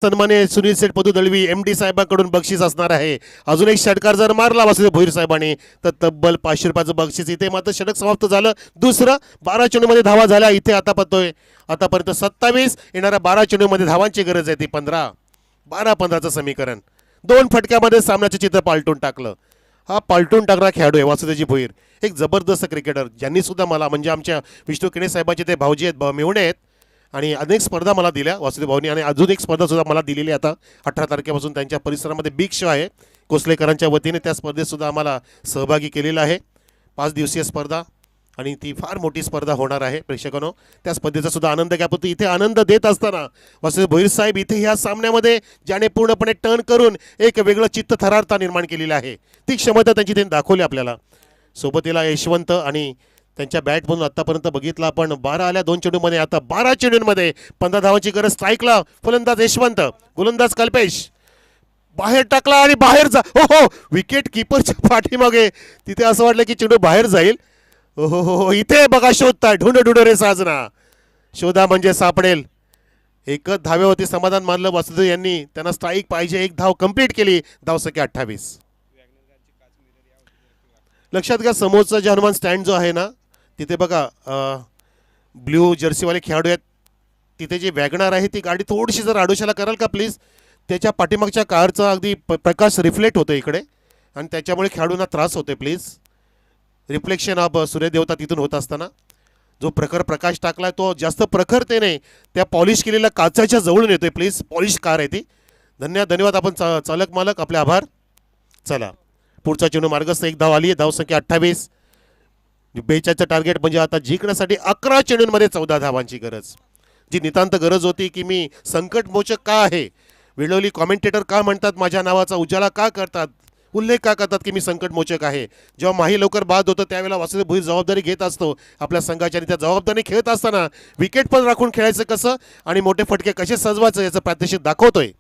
सन्मान्य सुनील सेठ पदू दळवी MD साहेबांकडून बक्षीस असणार आहे. अजून एक षटकार जर मारला वासुदेव भोईर साहेबांनी तर तब्बल 500 रुपयाचं बक्षीस. इथे मात्र षटक समाप्त झालं. दुसरं 12 चेंडूमध्ये धावा झाल्या. इथे आतापर्यंत 27. येणाऱ्या 12 चेंडूमध्ये धावांची गरज आहे ती 15. 12-15चं समीकरण. 2 फटक्यामध्ये सामन्याचे चित्र पालटून टाकलं. हा पालटून टाकणारा खेळाडू आहे वासुदेवजी भोईर. एक जबरदस्त क्रिकेटर ज्यांनी सुद्धा मला म्हणजे आमच्या विष्णू किणे साहेबांचे ते भाऊजी आहेत मेवणे आहेत आणि अनेक स्पर्धा मला दिल्या वासुदेव भाऊनी आणि अजून एक स्पर्धा सुद्धा मला दिलेली आहे. आता 18 तारखेपासून त्यांच्या परिसरामध्ये बिग शो आहे कोसलेकरांच्या वतीने. त्या स्पर्धेत सुद्धा आम्हाला सहभागी केलेला आहे. 5 दिवसीय स्पर्धा आणि ती फार मोठी स्पर्धा होणार आहे. प्रेक्षकांनो त्या स्पर्धेचा सुद्धा आनंद घ्या. पण इथे आनंद देत असताना वासुदेव भोईर साहेब इथे ह्या सामन्यामध्ये ज्याने पूर्णपणे टर्न करून एक वेगळं चित्त थरारता निर्माण केलेली आहे ती क्षमता त्यांची त्यांनी दाखवली आपल्याला. सोबतीला यशवंत आणि त्यांच्या बॅटमधून आतापर्यंत बघितलं आपण 12 आल्या 2 चेंडूमध्ये. आता 12 चेंडूंमध्ये 15 धावांची गरज. स्ट्राईकला फलंदाज यशवंत, गोलंदाज कल्पेश बाहेर टाकला आणि बाहेर जा. हो विकेट किपरच्या पाठीमागे तिथे असं वाटलं की चेंडू बाहेर जाईल. हो इथे बघा शोधताय ढुंड रे साजना. शोधा म्हणजे सापडेल. एकच धाव्यावरती समाधान मानलं वासुदेव यांनी. त्यांना स्ट्राईक पाहिजे. एक धाव कंप्लीट केली. धावसंख्या 28. लक्षात घ्या समोरचा जे हनुमान स्टँड जो आहे ना तिथे बघा ब्ल्यू जर्सीवाले खेळाडू आहेत. तिथे जे वॅगनार आहे ती गाडी थोडीशी जर आडोशाला कराल का प्लीज. त्याच्या पाठीमागच्या कारचा अगदी प्रकाश रिफ्लेक्ट होतो इकडे आणि त्याच्यामुळे खेळाडूंना त्रास होते. प्लीज रिफ्लेक्शन ऑफ सूर्यदेवता तिथून होत असताना जो प्रखर प्रकाश टाकला तो जास्त प्रखरतेने त्या पॉलिश केलेल्या काचाच्या जवळून येतोय. प्लीज पॉलिश कार आहे ती. धन्यवाद. आपण चालक मालक आपले आभार. चला पुढचा चेंडू मार्गस्थ. एक धाव आली आहे. धावसंख्या 28. 42चं टार्गेट म्हणजे आता जिंकण्यासाठी 11 चेंडूंमध्ये 14 धावांची गरज. जी नितांत गरज होती की मी संकटमोचक का आहे, वेळोवेळी कॉमेंटेटर का म्हणतात माझ्या नावाचा उजाला का करतात, उल्लेख का करतात की मी संकटमोचक आहे. जेव्हा माही लवकर बाद होतं त्यावेळेला वासुदेव भोईर जबाबदारी घेत असतो आपल्या संघाची आणि त्या जबाबदारी खेळत असताना विकेट पण राखून खेळायचं कसं आणि मोठे फटके कसे सजवायचं याचं प्रात्यक्षिक दाखवतोय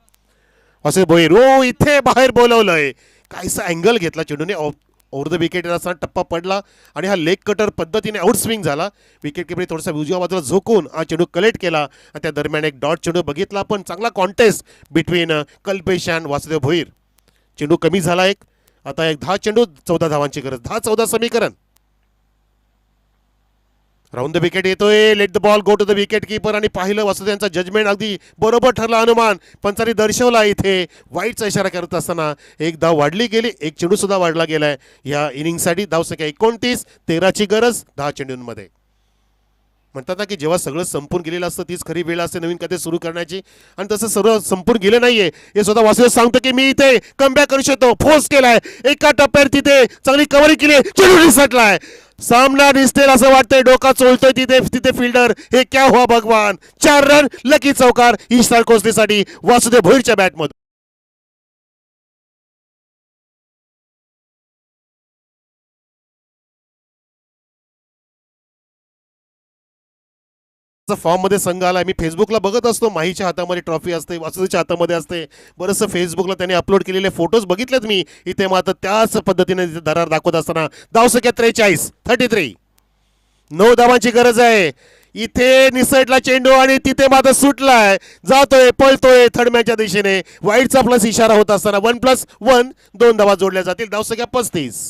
वासुदेव भोईर. इथे बाहेर बोलवलंय. काहीसा अँगल घेतला चेंडूने. ओव्हर द विकेट असा टप्पा पडला आणि हा लेग कटर पद्धतीने आउट स्विंग झाला. विकेट किपरी थोडासा उजव्या बाजूला झोकून हा चेंडू कलेक्ट केला आणि त्या दरम्यान एक डॉट चेंडू बघितला. पण चांगला कॉन्टेस्ट बिटवीन कल्पेश आणि वासुदेव भोईर. चेंडू कमी झाला एक. आता एक 10 चेंडू 14 धावांची गरज. 10-14 समीकरण. राऊंड द विकेट येतोय. Let the ball go to the wicket keeper. आणि पाहिलं वासुदेवांचा जजमेंट अगदी बरोबर ठरला. हनुमान पंचांनी दर्शवला इथे वाईटचा इशारा करत असताना एक धाव वाढली गेली. एक चेंडू सुद्धा वाढला गेलाय या इनिंगसाठी. धावसंख्या 29. 13ची गरज 10 चेंडूंमध्ये. म्हणतात ना की जेव्हा सगळं संपून गेलेलं असतं तीच खरी वेळ असते नवीन कथे सुरू करण्याची. आणि तसं सर्व संपून गेलं नाहीये हे स्वतः वासुदेव सांगतो की मी इथे कमबॅक करू शकतो. फोर्स केलाय एका टप्प्यावर तिथे चांगली कव्हरिंग केली. चेंडू निसटलाय. सामना दिसतेल असं वाटतंय. डोका चोळतोय तिथे फिल्डर. हे क्या हुआ भगवान. 4 रन लकी चौकार ईशान कोसलीसाठी वासुदेव भोईरच्या बॅटमधून. फॉर्म मध्ये संघ आला. मी फेसबुकला बघत असतो. माहीच्या हातामध्ये ट्रॉफी असते, वासुदेवच्या हातामध्ये असते. बरंचसं फेसबुकला त्यांनी अपलोड केलेले फोटोज बघितलेत मी. इथे मात्र त्याच पद्धतीने दरार दाखवत असताना धावसंख्या 33. 9 धावांची गरज आहे. इथे निसटला चेंडू आणि तिथे मात्र सुटलाय. जातोय पळतोय थडम्याच्या दिशेने. वाईटचा प्लस इशारा होत असताना 1+1 2 धावा जोडल्या जातील. धावसंख्या 35.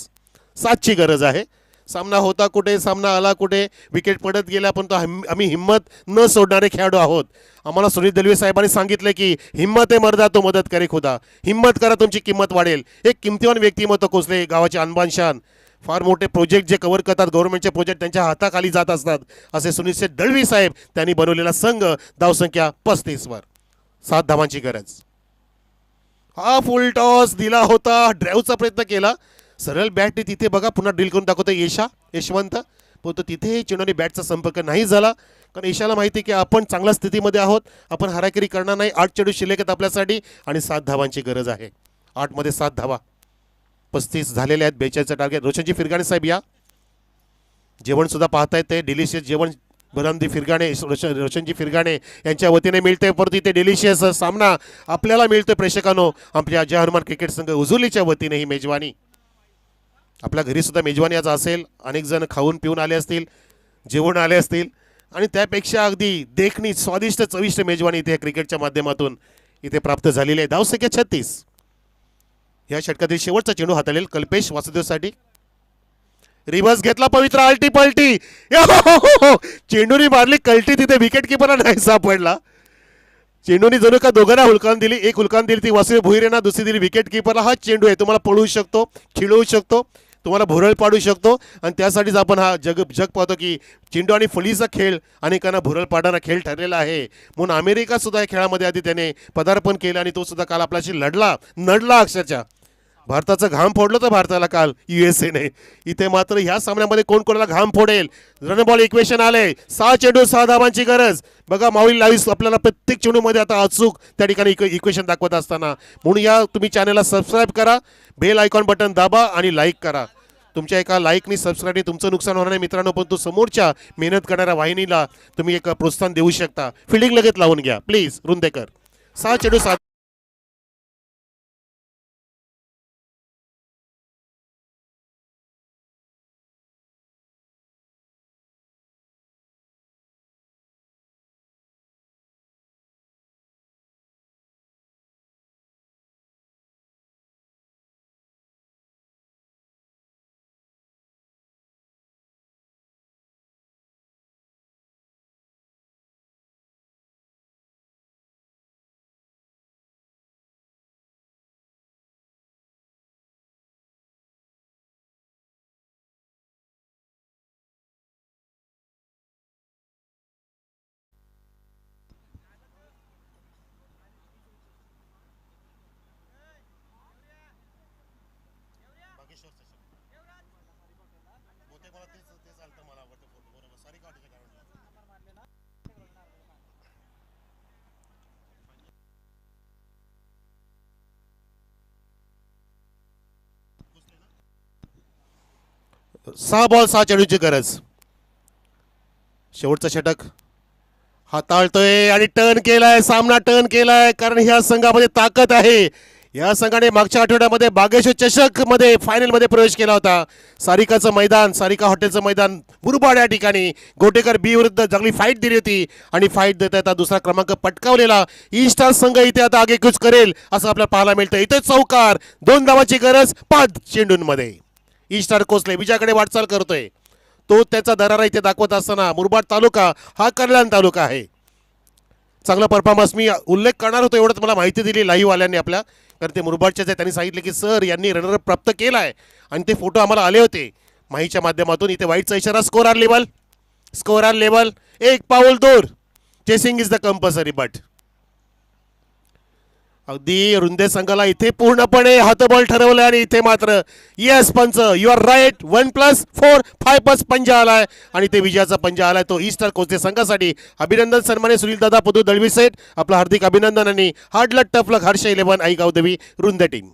7ची गरज आहे. सामना होता कुठे, सामना आला कुठे, विकेट पडत गेला. पण तो आम्ही हिम्मत न सोडणारे खेळाडू आहोत. आम्हाला सुनील दलवे साहेबांनी सांगितलं की हिम्मत आहे मर्दा तो मदत करे खुदा. हिम्मत करा तुमची किंमत वाढेल. एक किमतीवान व्यक्तिमत्व कोसले गावाचे अनबान शान. फार मोठे प्रोजेक्ट जे कव्हर करतात गव्हर्नमेंटचे प्रोजेक्ट त्यांच्या हाताखाली जात असतात असे सुनील शेठ दळवी साहेब त्यांनी बनवलेला संघ. धावसंख्या 35वर 7 धावांची गरज. हा फुल टॉस दिला होता. ड्राईव्हचा प्रयत्न केला. सरळ बॅटने तिथे बघा पुन्हा ड्रिल करून दाखवतो यशवंत. परंतु तिथे चेंडूने बॅटचा संपर्क नाही झाला. कारण यशाला माहिती की आपण चांगल्या स्थितीमध्ये आहोत. आपण हाराकिरी करणार नाही. 8 चेंडू शिल्लक आहेत आपल्यासाठी आणि 7 धावांची गरज आहे. 8 मध्ये 7 धावा. 35 झालेले आहेत. 42चं टार्गेट. रोशनजी फिरगाणे साहेब या. जेवण सुद्धा पाहतायत ते डिलिशियस जेवण बरमदी फिरगाणे रोशनजी फिरगाणे यांच्या वतीने मिळते. परत इथे डिलिशियस सामना आपल्याला मिळतोय प्रेक्षकांनो. आपल्या जय हनुमान क्रिकेट संघ उजुलीच्या वतीने ही मेजवानी. आपल्या घरी सुद्धा मेजवानी आज असेल. अनेक जण खाऊन पिऊन आले असतील, जेवण आले असतील आणि त्यापेक्षा अगदी देखणी स्वादिष्ट चविष्ट मेजवानी इथे क्रिकेटच्या माध्यमातून इथे प्राप्त झालेली आहे. धावसंख्या 36. या षटकातील शेवटचा चेंडू हाताळेल कल्पेश वासुदेवसाठी. रिव्हर्स घेतला पवित्र आलटी पलटी. चेंडूनी मारली कल्टी, तिथे विकेट किपरला नाही सापडला. चेंडूनी जणू का दोघांना हुलकान दिली. एक हुलकान दिली ती वासुदेव भोईरेंना, दुसरी दिली विकेट किपरला. हा चेंडू आहे, तुम्हाला पळवू शकतो, खिळवू शकतो, तुम्हाला भुरळ पाडू शकतो. आणि त्यासाठीच आपण हा जग पाहतो की चेंडू आणि फळीचा खेळ अनेकांना भुरळ पाडणारा खेळ ठरलेला आहे. म्हणून अमेरिका सुद्धा या खेळामध्ये आधी त्याने पदार्पण केलं आणि तो सुद्धा काल आपल्याशी नडला अक्षरशः. भारताचं घाम फोडलं तर भारताला काल USA ने. इथे मात्र ह्या सामन्यामध्ये कोण कोणाला घाम फोडेल. रन बॉल इक्वेशन आले. 6 चेंडू 6 धावांची गरज. बघा माऊली लाईव्ह आपल्याला प्रत्येक चेंडूमध्ये आता अचूक त्या ठिकाणी इक्वेशन दाखवत असताना. म्हणून या तुम्ही चॅनलला सबस्क्राईब करा, बेल आयकॉन बटन दाबा आणि लाईक करा. तुमच्या एका लाईकनी सबस्क्राईबने तुमचं नुकसान होणार नाही मित्रांनो, पण तो समोरच्या मेहनत करणाऱ्या वाहिनीला तुम्ही एक प्रोत्साहन देऊ शकता. फिल्डिंग लगेच लावून घ्या प्लीज रुंदेकर. 6 चेंडू 7. सहा बॉल 6 चेंडूची गरज. शेवटचं षटक हाताळतोय आणि टर्न केलाय, सामना टर्न केलाय, कारण ह्या संघामध्ये ताकद आहे. या संघाने मागच्या आठवड्यामध्ये बागेश्वर चषक मध्ये फायनल मध्ये प्रवेश केला होता. सारिकाचं मैदान, सारिका हॉटेलचं मैदान मुरबाड या ठिकाणी गोटेकर बी विरुद्ध चांगली फाईट दिली होती आणि फाईट देता येता दुसरा क्रमांक पटकावलेला ई स्टार संघ इथे आता आगेकूच करेल असं आपल्याला पाहायला मिळतं. इथे चौकार, 2 धावाची गरज 5 चेंडूंमध्ये. ई स्टार कोसले विजयाकडे वाटचाल करतोय. तो त्याचा दरारा इथे दाखवत असताना मुरबाड तालुका हा कल्याण तालुका आहे. चांगला परफॉर्मन्स मी उल्लेख करणार होतो, एवढंच मला माहिती दिली लाईव्ह आल्याने आपल्या, कारण ते मुरबाडच्याच आहे. त्यांनी सांगितले की सर यांनी रनरअप प्राप्त केला आहे आणि ते फोटो आम्हाला आले होते माहीच्या माध्यमातून. इथे वाईटचा इशारा, स्कोर आर लेवल 1 पाऊल दूर. Chasing is the compulsory but. अगदी रुंदे संघाला इथे पूर्णपणे हातबॉल ठरवलं आणि इथे मात्र येस पंच यू आर राईट 1+4 5+ पंजा आलाय आणि ते विजयाचा पंजा आलाय तो ईस्टर कोचे संघासाठी. अभिनंदन सन्मान्य सुनील दादा पदू दळवी सेठ, आपलं हार्दिक अभिनंदन आणि हार्ड लक टफ लक हर्ष 11 आई गावदेवी रुंदे टीम.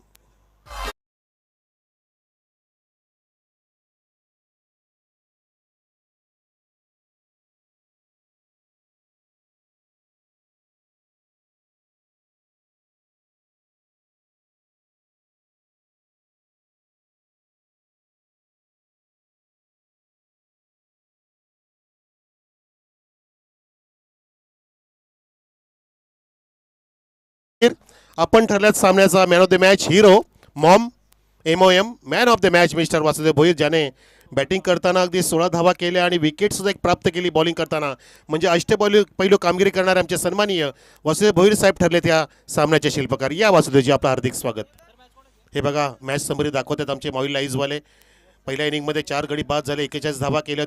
आपण ठरल्यात सामन्याचा man of the match hero MOM man of the match mister Vasudev Bhoir, ज्याने बॅटिंग करताना अगदी 16 धावा केल्या आणि विकेट सुद्धा एक प्राप्त केली बॉलिंग करताना. म्हणजे अष्टपैलू कामगिरी करणारे आमचे सन्माननीय वासुदेव भोईर साहेब ठरलेत या सामन्याचे शिल्पकार. या वासुदेवजी आपलं हार्दिक स्वागत. हे बघा मॅच समरी दाखवतात आमचे मॉईल लाईव्हवाले. पहिल्या इनिंगमध्ये 4 गडी बाद झाले, 41 धावा केल्या.